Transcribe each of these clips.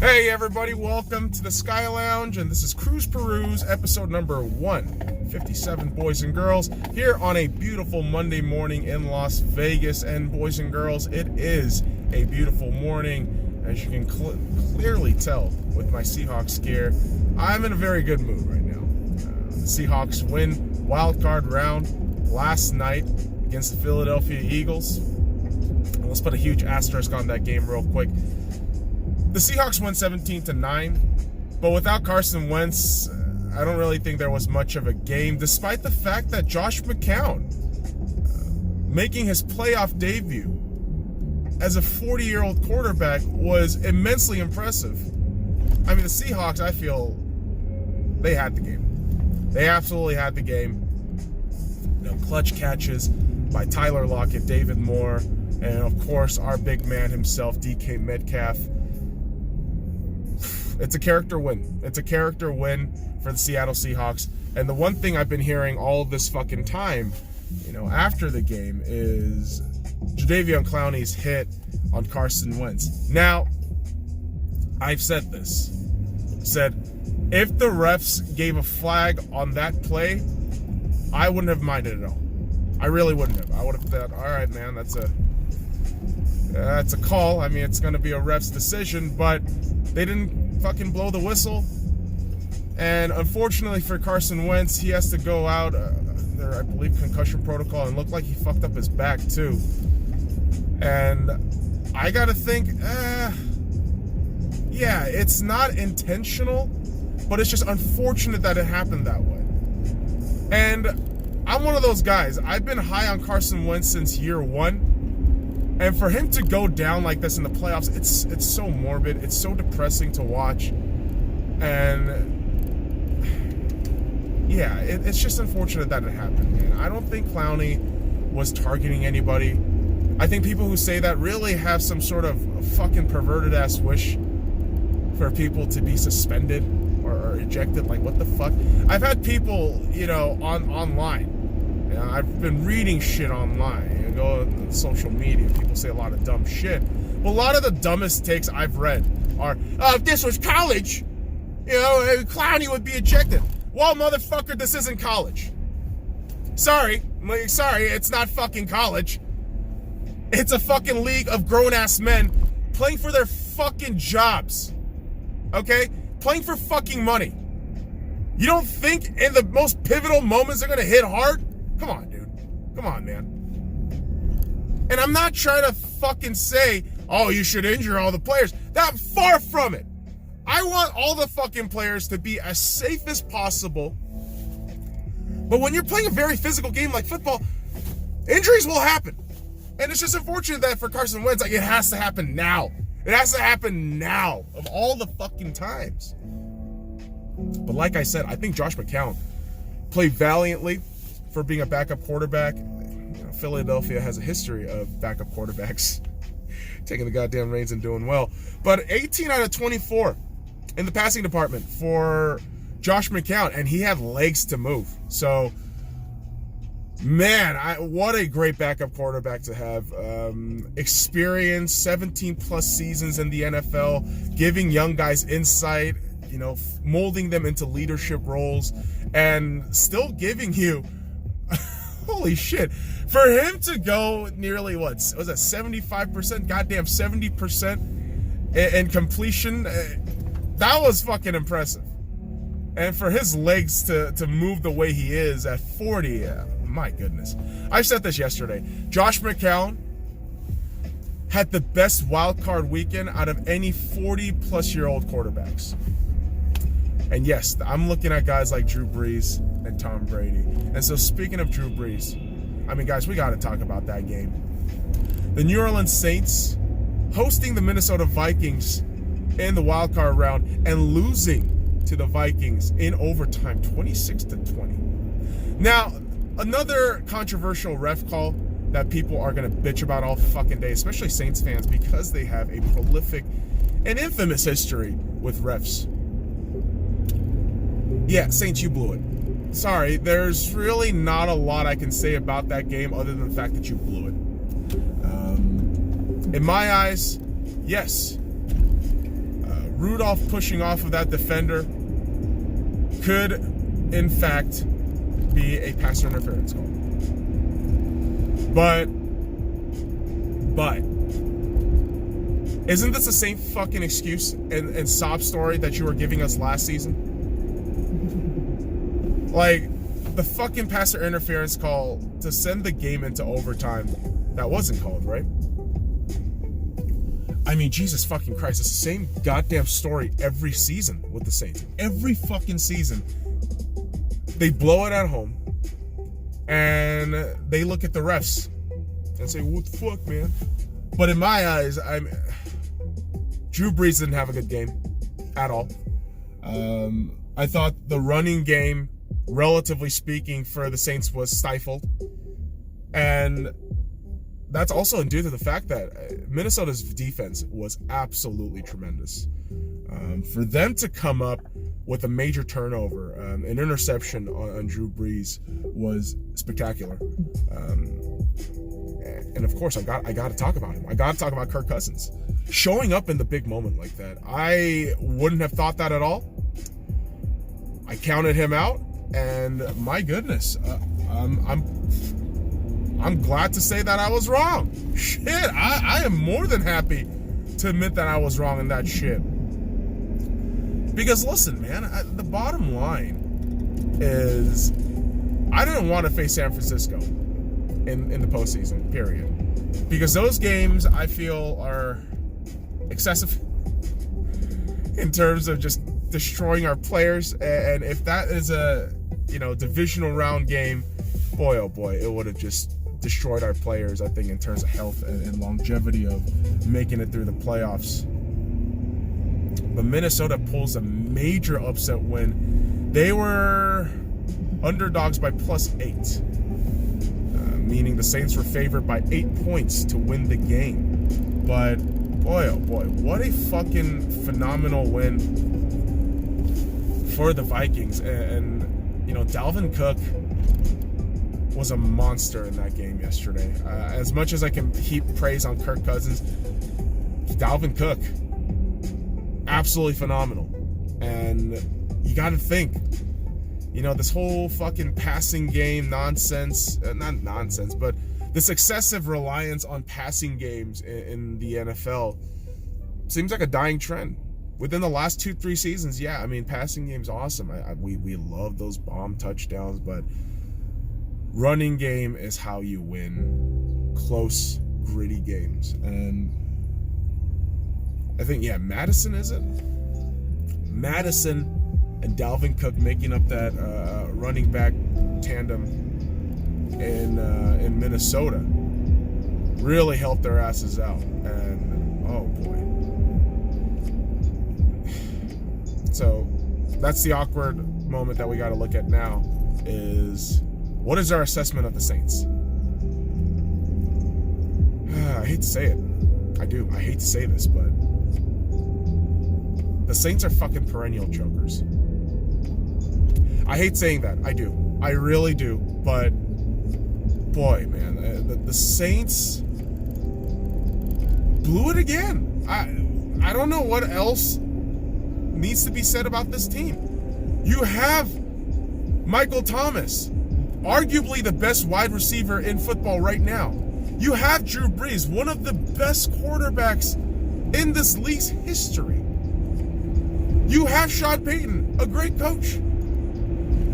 Hey everybody, welcome to the Sky Lounge, and this is Cruise Peruse, episode number 157, boys and girls, here on a beautiful Monday morning in Las Vegas. And boys and girls, it is a beautiful morning, as you can clearly tell with my Seahawks scare. I'm in a very good mood right now. The Seahawks win wild card round last night against the Philadelphia Eagles. And let's put a huge asterisk on that game real quick. The Seahawks won 17-9, but without Carson Wentz, I don't really think there was much of a game, despite the fact that Josh McCown, making his playoff debut as a 40-year-old quarterback, was immensely impressive. I mean, the Seahawks, I feel, they had the game. They absolutely had the game. Clutch catches by Tyler Lockett, David Moore, and of course, our big man himself, DK Metcalf. It's a character win. It's a character win for the Seattle Seahawks. And the one thing I've been hearing all this fucking time, after the game, is Jadeveon Clowney's hit on Carson Wentz. Now, I've said this. Said, if the refs gave a flag on that play, I wouldn't have minded at all. I really wouldn't have. I would have thought, all right, man, that's a call. I mean, it's going to be a ref's decision, but they didn't fucking blow the whistle. And unfortunately for Carson Wentz, he has to go out there, I believe, concussion protocol, and looked like he fucked up his back too. And I gotta think, yeah, it's not intentional, but it's just unfortunate that it happened that way. And I'm one of those guys. I've been high on Carson Wentz since year one. And for him to go down like this in the playoffs, it's so morbid. It's so depressing to watch. And yeah, it's just unfortunate that it happened, man. I don't think Clowney was targeting anybody. I think people who say that really have some sort of fucking perverted ass wish for people to be suspended or ejected. Like, what the fuck? I've had people, online. I've been reading shit online. Go on social media, people say a lot of dumb shit. Well, a lot of the dumbest takes I've read are, if this was college, Clowney would be ejected. Well, motherfucker, this isn't college. Sorry, it's not fucking college. It's a fucking league of grown-ass men playing for their fucking jobs. Okay? Playing for fucking money. You don't think in the most pivotal moments they're gonna hit hard? Come on, dude. Come on, man. And I'm not trying to fucking say, oh, you should injure all the players. That far from it. I want all the fucking players to be as safe as possible. But when you're playing a very physical game like football, injuries will happen. And it's just unfortunate that for Carson Wentz, it has to happen now. It has to happen now, of all the fucking times. But like I said, I think Josh McCown played valiantly for being a backup quarterback. Philadelphia has a history of backup quarterbacks taking the goddamn reins and doing well. But 18 out of 24 in the passing department for Josh McCown, and he had legs to move. So, man, what a great backup quarterback to have. Experience, 17-plus seasons in the NFL, giving young guys insight, molding them into leadership roles, and still giving you holy shit. For him to go nearly, what was that, 75%, goddamn 70% in completion, that was fucking impressive. And for his legs to move the way he is at 40, my goodness. I said this yesterday. Josh McCown had the best wild card weekend out of any 40-plus-year-old quarterbacks. And yes, I'm looking at guys like Drew Brees and Tom Brady. And so speaking of Drew Brees, guys, we got to talk about that game. The New Orleans Saints hosting the Minnesota Vikings in the wild card round and losing to the Vikings in overtime, 26-20. Now, another controversial ref call that people are going to bitch about all fucking day, especially Saints fans, because they have a prolific and infamous history with refs. Yeah, Saints, you blew it. Sorry, there's really not a lot I can say about that game other than the fact that you blew it. In my eyes, yes, Rudolph pushing off of that defender could, in fact, be a passer interference call. But, isn't this the same fucking excuse and sob story that you were giving us last season? Like, the fucking passer interference call to send the game into overtime, that wasn't called, right? I mean, Jesus fucking Christ, it's the same goddamn story every season with the Saints. Every fucking season, they blow it at home, and they look at the refs and say, what the fuck, man? But in my eyes, Drew Brees didn't have a good game at all. I thought the running game, relatively speaking, for the Saints was stifled. And that's also due to the fact that Minnesota's defense was absolutely tremendous. For them to come up with a major turnover, an interception on Drew Brees was spectacular. And of course, I got to talk about him. I got to talk about Kirk Cousins showing up in the big moment like that. I wouldn't have thought that at all. I counted him out, and my goodness, I'm glad to say that I was wrong. Shit, I am more than happy to admit that I was wrong in that shit. Because listen, man, the bottom line is I didn't want to face San Francisco in the postseason, period. Because those games, I feel, are excessive in terms of just destroying our players. And if that is a, divisional round game, boy, oh boy, it would have just destroyed our players, I think, in terms of health and longevity of making it through the playoffs. But Minnesota pulls a major upset win. They were underdogs by +8, meaning the Saints were favored by 8 points to win the game. But boy, oh boy, what a fucking phenomenal win for the Vikings. And Dalvin Cook was a monster in that game yesterday. As much as I can heap praise on Kirk Cousins, Dalvin Cook, absolutely phenomenal. And you got to think, this whole fucking passing game nonsense, not nonsense, but this excessive reliance on passing games in the NFL seems like a dying trend. Within the last 2-3 seasons, yeah, I mean, passing game's awesome. We love those bomb touchdowns, but running game is how you win close, gritty games. And I think, Madison, is it? Madison and Dalvin Cook making up that running back tandem in Minnesota really helped their asses out. And, oh, boy. So that's the awkward moment that we got to look at now is, what is our assessment of the Saints? I hate to say it. I do. I hate to say this, but the Saints are fucking perennial chokers. I hate saying that. I do. I really do. But, boy, man, the Saints blew it again. I don't know what else needs to be said about this team. You have Michael Thomas, arguably the best wide receiver in football right now. You have Drew Brees, one of the best quarterbacks in this league's history. You have Sean Payton, a great coach.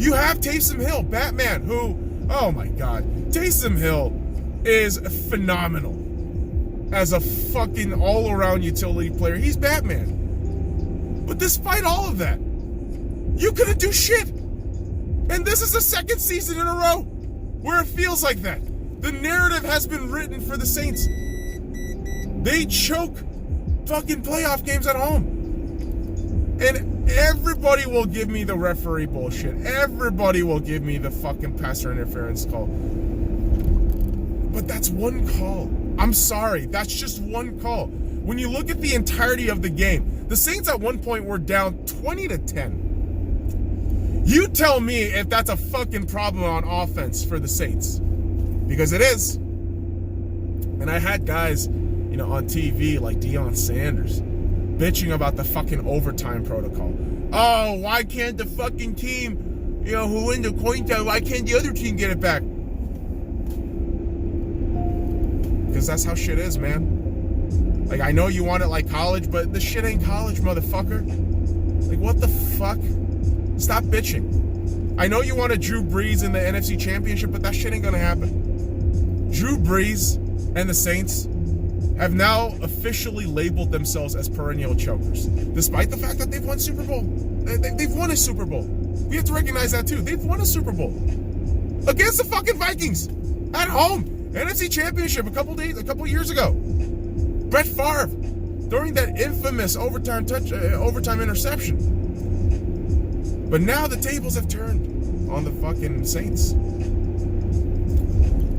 You have Taysom Hill, Batman, who, oh my God, Taysom Hill is phenomenal as a fucking all-around utility player. He's Batman. But despite all of that, you couldn't do shit. And this is the second season in a row where it feels like that. The narrative has been written for the Saints. They choke fucking playoff games at home. And everybody will give me the referee bullshit. Everybody will give me the fucking passer interference call. But that's one call. I'm sorry. That's just one call. When you look at the entirety of the game, the Saints at one point were down 20-10. You tell me if that's a fucking problem on offense for the Saints. Because it is. And I had guys, on TV like Deion Sanders bitching about the fucking overtime protocol. Oh, why can't the fucking team, who win the coin toss, why can't the other team get it back? Because that's how shit is, man. Like, I know you want it like college, but this shit ain't college, motherfucker. Like, what the fuck? Stop bitching. I know you want a Drew Brees in the NFC Championship, but that shit ain't gonna happen. Drew Brees and the Saints have now officially labeled themselves as perennial chokers, despite the fact that they've won Super Bowl. They've won a Super Bowl. We have to recognize that too. They've won a Super Bowl against the fucking Vikings at home. NFC Championship a couple years ago. Brett Favre during that infamous overtime interception. But now the tables have turned on the fucking Saints.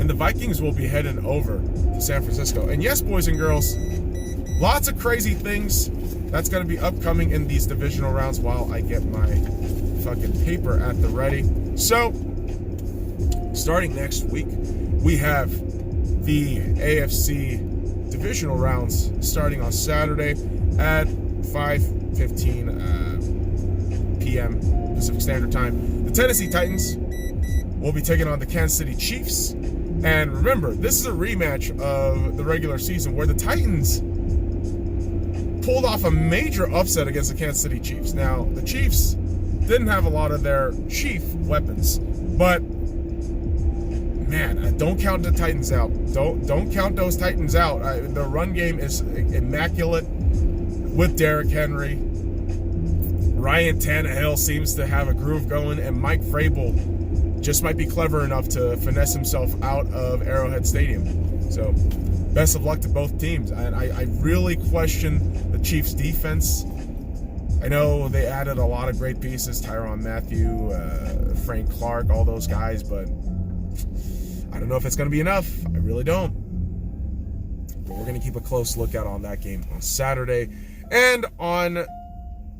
And the Vikings will be heading over to San Francisco. And yes, boys and girls, lots of crazy things that's going to be upcoming in these divisional rounds while I get my fucking paper at the ready. So, starting next week, we have the AFC divisional rounds starting on Saturday at 5:15 p.m. Pacific Standard Time. The Tennessee Titans will be taking on the Kansas City Chiefs. And remember, this is a rematch of the regular season where the Titans pulled off a major upset against the Kansas City Chiefs. Now, the Chiefs didn't have a lot of their chief weapons, but man, don't count the Titans out. Don't count those Titans out. The run game is immaculate with Derrick Henry. Ryan Tannehill seems to have a groove going, and Mike Vrabel just might be clever enough to finesse himself out of Arrowhead Stadium. So, best of luck to both teams. And I really question the Chiefs' defense. I know they added a lot of great pieces, Tyrann Mathieu, Frank Clark, all those guys, but I don't know if it's going to be enough. I really don't. But we're going to keep a close lookout on that game on Saturday. And on...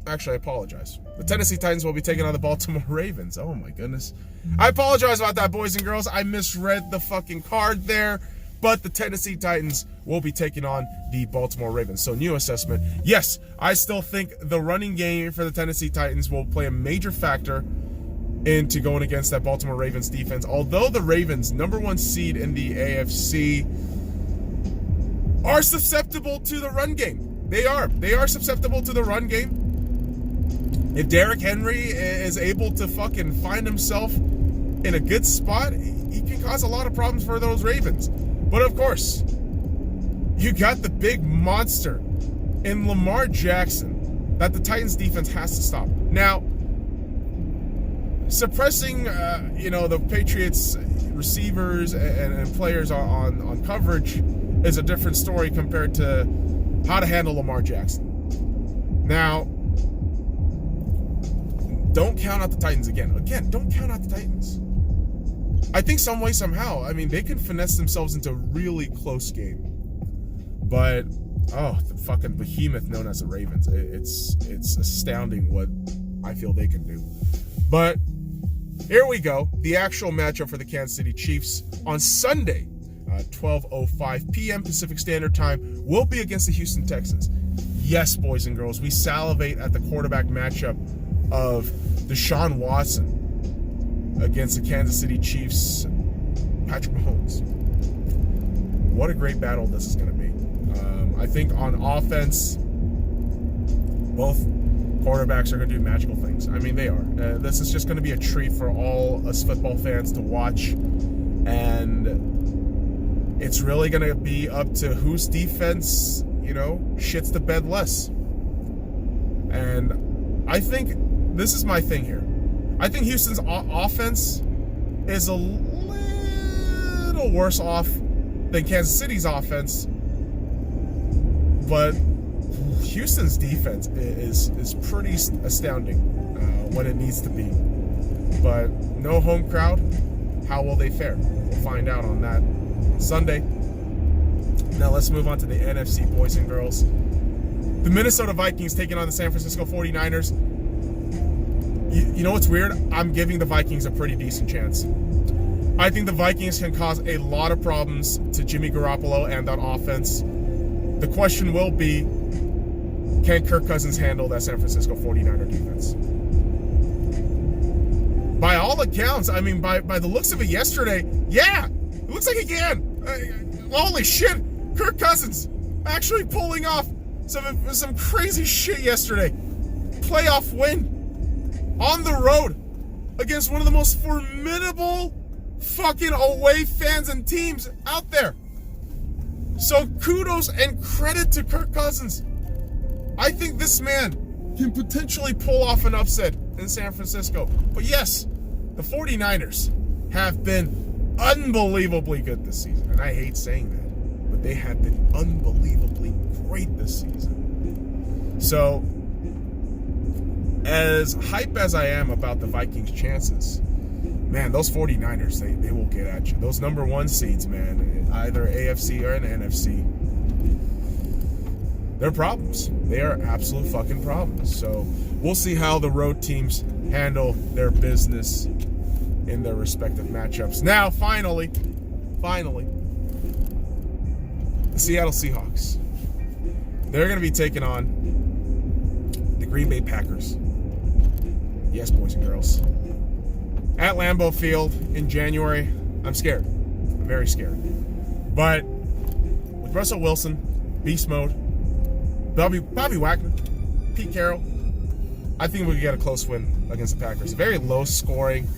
Actually, I apologize. The Tennessee Titans will be taking on the Baltimore Ravens. Oh, my goodness. I apologize about that, boys and girls. I misread the fucking card there. But the Tennessee Titans will be taking on the Baltimore Ravens. So, new assessment. Yes, I still think the running game for the Tennessee Titans will play a major factor into going against that Baltimore Ravens defense. Although the Ravens, #1 seed in the AFC, are susceptible to the run game. They are susceptible to the run game. If Derrick Henry is able to fucking find himself in a good spot, he can cause a lot of problems for those Ravens. But of course, you got the big monster in Lamar Jackson that the Titans defense has to stop. Now, suppressing, the Patriots receivers and players on coverage is a different story compared to how to handle Lamar Jackson. Now, don't count out the Titans again. Again, don't count out the Titans. I think some way, somehow, they can finesse themselves into a really close game. But, the fucking behemoth known as the Ravens. It's astounding what I feel they can do. But here we go. The actual matchup for the Kansas City Chiefs on Sunday, 12:05 p.m. Pacific Standard Time, will be against the Houston Texans. Yes, boys and girls, we salivate at the quarterback matchup of Deshaun Watson against the Kansas City Chiefs' Patrick Mahomes. What a great battle this is going to be. I think on offense, both quarterbacks are going to do magical things. They are. This is just going to be a treat for all us football fans to watch. And it's really going to be up to whose defense, shits the bed less. And I think this is my thing here. I think Houston's offense is a little worse off than Kansas City's offense. But Houston's defense is pretty astounding when it needs to be. But no home crowd. How will they fare? We'll find out on that Sunday. Now let's move on to the NFC, boys and girls. The Minnesota Vikings taking on the San Francisco 49ers. You know what's weird? I'm giving the Vikings a pretty decent chance. I think the Vikings can cause a lot of problems to Jimmy Garoppolo and that offense. The question will be, can Kirk Cousins handle that San Francisco 49er defense? By all accounts, I mean, by the looks of it yesterday, yeah, it looks like he can. Holy shit, Kirk Cousins actually pulling off some crazy shit yesterday. Playoff win on the road against one of the most formidable fucking away fans and teams out there. So kudos and credit to Kirk Cousins. I think this man can potentially pull off an upset in San Francisco. But yes, the 49ers have been unbelievably good this season. And I hate saying that, but they have been unbelievably great this season. So, as hype as I am about the Vikings' chances, man, those 49ers, they will get at you. Those number one seeds, man, either AFC or an NFC, they're problems. They are absolute fucking problems. So we'll see how the road teams handle their business in their respective matchups. Now, finally, the Seattle Seahawks. They're going to be taking on the Green Bay Packers. Yes, boys and girls. At Lambeau Field in January, I'm scared. I'm very scared. But with Russell Wilson, beast mode, Bobby Wagner, Pete Carroll, I think we could get a close win against the Packers. Very low scoring,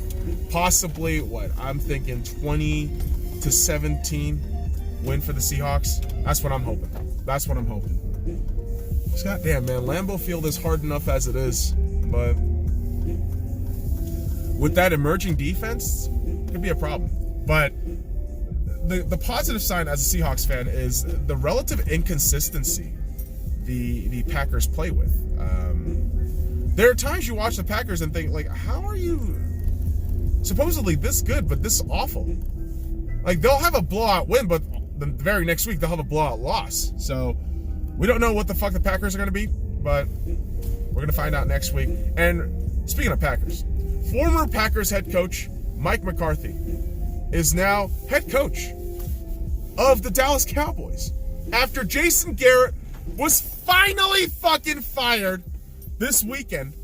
possibly I'm thinking 20-17 win for the Seahawks. That's what I'm hoping. Just goddamn, man, Lambeau Field is hard enough as it is, but with that emerging defense, it could be a problem. But the positive sign as a Seahawks fan is the relative inconsistency the Packers play with. There are times you watch the Packers and think, like, how are you supposedly this good, but this awful? Like, they'll have a blowout win, but the very next week they'll have a blowout loss. So we don't know what the fuck the Packers are going to be, but we're going to find out next week. And speaking of Packers, former Packers head coach Mike McCarthy is now head coach of the Dallas Cowboys after Jason Garrett was finally fucking fired this weekend.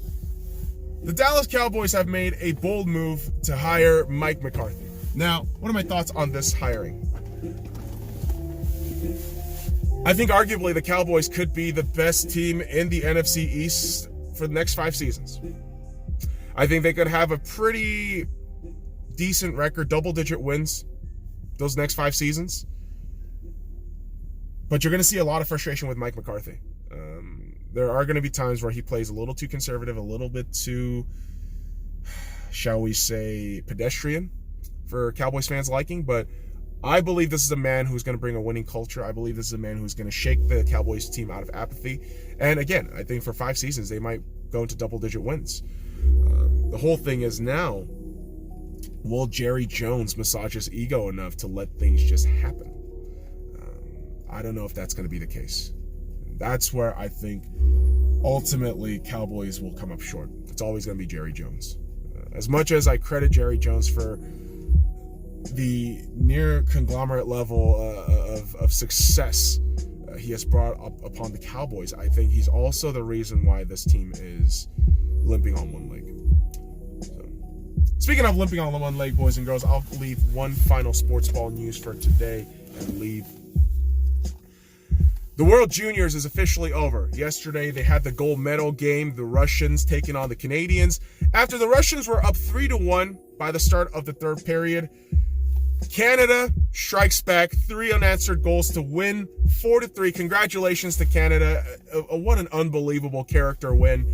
The Dallas Cowboys have made a bold move to hire Mike McCarthy. Now, what are my thoughts on this hiring? I think arguably the Cowboys could be the best team in the NFC East for the next 5 seasons. I think they could have a pretty decent record, double-digit wins those next 5 seasons. But you're going to see a lot of frustration with Mike McCarthy. There are going to be times where he plays a little too conservative, a little bit too, shall we say, pedestrian for Cowboys fans' liking. But I believe this is a man who's going to bring a winning culture. I believe this is a man who's going to shake the Cowboys team out of apathy. And again, I think for 5 seasons, they might go into double-digit wins. The whole thing is now, will Jerry Jones massage his ego enough to let things just happen? I don't know if that's going to be the case. That's where I think ultimately Cowboys will come up short. It's always going to be Jerry Jones. As much as I credit Jerry Jones for the near conglomerate level of success he has brought up upon the Cowboys, I think he's also the reason why this team is limping on one leg. So, speaking of limping on one leg, boys and girls, I'll leave one final sports ball news for today and leave. The World Juniors is officially over. Yesterday, they had the gold medal game, the Russians taking on the Canadians. After the Russians were up 3-1 by the start of the third period, Canada strikes back 3 unanswered goals to win 4-3. Congratulations to Canada. What an unbelievable character win.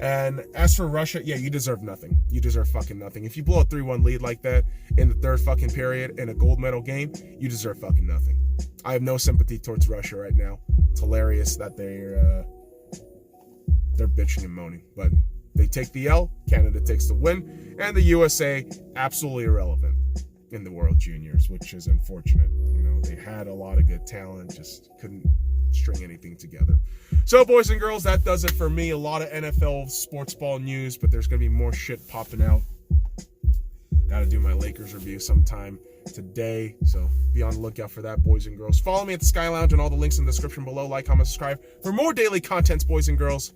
And as for Russia, yeah, you deserve nothing. You deserve fucking nothing. If you blow a 3-1 lead like that in the third fucking period in a gold medal game, you deserve fucking nothing. I have no sympathy towards Russia right now. It's hilarious that they're bitching and moaning, but they take the L, Canada takes the win, and the USA absolutely irrelevant in the World Juniors, which is unfortunate. You know, they had a lot of good talent, just couldn't string anything together. So, boys and girls, that does it for me. A lot of NFL sports ball news, but there's going to be more shit popping out. Got to do my Lakers review sometime. today. So be on the lookout for that, boys and girls. Follow me at the Sky Lounge and all the links in the description below. Like, comment, subscribe for more daily contents, boys and girls.